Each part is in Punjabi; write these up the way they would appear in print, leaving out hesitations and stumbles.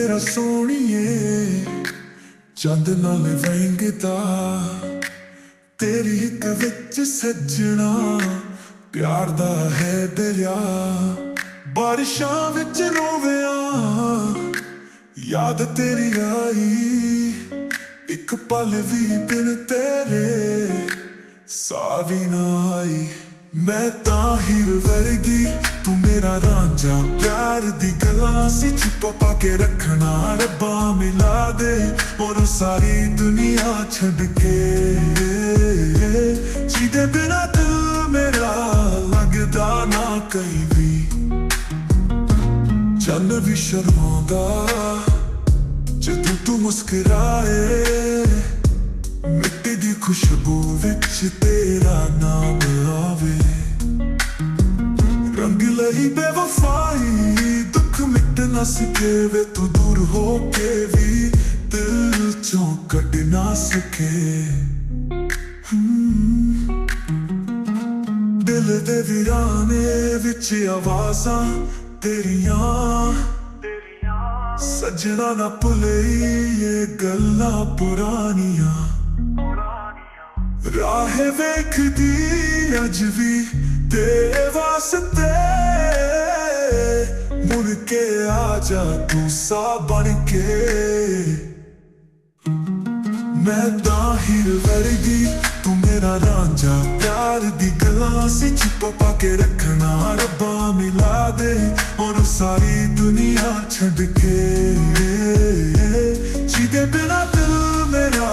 ਮੇਰਾ ਸੋਹਣੀਏ ਚੰਦ ਨਾਲ ਰੰਗਦਾ ਤੇਰੀ ਹਿੱਕ ਵਿੱਚ ਸੱਜਣਾ ਪਿਆਰ ਦਾ ਹੈ ਦਰਿਆ ਬਾਰਿਸ਼ਾਂ ਵਿੱਚ ਰੋਵਿਆ ਯਾਦ ਤੇਰੀ ਆਈ ਇੱਕ ਪਲ ਵੀ ਬਿਨ ਤੇਰੇ ਸਾਹ ਵੀ ਨਾ ਆਈ ਮੈਂ ਤਾਂ ਹੀਰ ਵਰਗੀ ਤੂੰ ਮੇਰਾ ਰਾਂਝਾ ਪਿਆਰ ਦੀ ਗੱਲਾਂ ਸੀ ਛੁਪਾ ਪਾ ਕੇ ਰੱਖਣਾ ਰੱਬਾ ਮਿਲਾ ਦੇ ਉਹਨੂੰ ਸਾਰੀ ਦੁਨੀਆ ਛੱਡ ਕੇ ਜਿਹਦੇ ਬਿਨਾਂ ਦਿਲ ਮੇਰਾ ਲੱਗਦਾ ਨਾ ਕहीं ਵੀ ਚੰਨ ਵੀ ਸ਼ਰਮਾਉਂਦਾ ਜਦੋਂ ਤੂੰ ਮੁਸਕਰਾਏ ਮਿੱਟੀ ਦੀ ਖੁਸ਼ਬੂ ਵਿੱਚ ਤੇਰਾ ਨਾਮ ਆਵੇ ਰੰਗ ਲਈ ਬੇਵਫਾਈ ਦੁੱਖ ਮਿਟ ਨਾ ਸਕੇ ਵੇ ਤੂੰ ਦੂਰ ਹੋ ਕੇ ਵੀ ਦਿਲ ਚੋਂ ਕੱਢ ਨਾ ਸਕੇ ਦਿਲ ਦੇ ਵੀਰਾਨੇ ਵਿੱਚ ਆਵਾਜ਼ਾਂ ਤੇਰੀਆਂ ਸੱਜਣਾ ਨਾ ਭੁੱਲੇ ਇਹ ਗੱਲਾਂ ਪੁਰਾਣੀਆਂ ਰਾਹ ਵੇਖਦੀ ਅੱਜ ਵੀ ਤੇਰੇ ਵਾਸਤੇ ਮੁੜ ਕੇ ਆ ਜਾ ਤੂੰ ਸਾਹ ਬਣ ਕੇ ਮੈਂ ਤਾਂ ਹੀਰ ਵਰਗੀ ਤੂੰ ਮੇਰਾ ਰਾਂਝਾ ਪਿਆਰ ਦੀ ਗੱਲਾਂ ਸੀ ਛੁਪਾ ਪਾ ਕੇ ਰੱਖਣਾ ਰੱਬਾ ਮਿਲਾ ਦੇ ਉਹਨੂੰ ਸਾਰੀ ਦੁਨੀਆ ਛੱਡ ਕੇ ਜਿਹਦੇ ਬਿਨਾਂ ਦਿਲ ਮੇਰਾ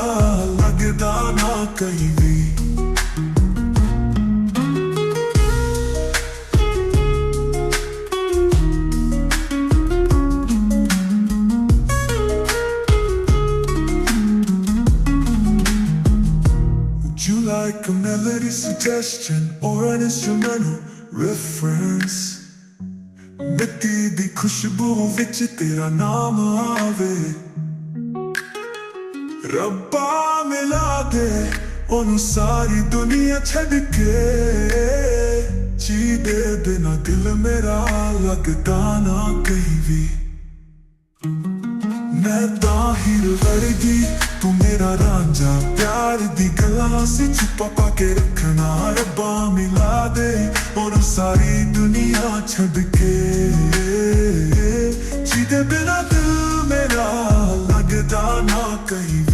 ਲੱਗਦਾ ਨਾ ਕहीं ਵੀ You like a melody suggestion or an instrumental reference ਮਿੱਟੀ ਦੀ ਖੁਸ਼ਬੂ ਵਿੱਚ ਤੇਰਾ ਨਾਮ ਆਵੇ ਰੱਬਾ ਮਿਲਾ ਦੇ ਉਹਨੂੰ ਸਾਰੀ ਦੁਨੀਆ ਛੱਡ ਕੇ ਜਿਹਦੇ ਬਿਨਾਂ ਦਿਲ ਮੇਰਾ ਲੱਗਦਾ ਨਾ ਕहीं ਵੀ ਮੈਂ ਤਾਂ ਹੀਰ ਵਰਗੀ ਤੂੰ ਮੇਰਾ ਰਾਂਝਾ ਪਿਆਰ ਦੀ ਗੱਲਾਂ ਸੀ ਛੁਪਾ ਪਾ ਕੇ ਰੱਖਣਾ ਰੱਬਾ ਮਿਲਾ ਦੇ ਉਹਨੂੰ ਸਾਰੀ ਦੁਨੀਆ ਛੱਡ ਕੇ ਜਿਹਦੇ ਬਿਨਾਂ ਦਿਲ ਮੇਰਾ ਲੱਗਦਾ ਨਾ ਕहीं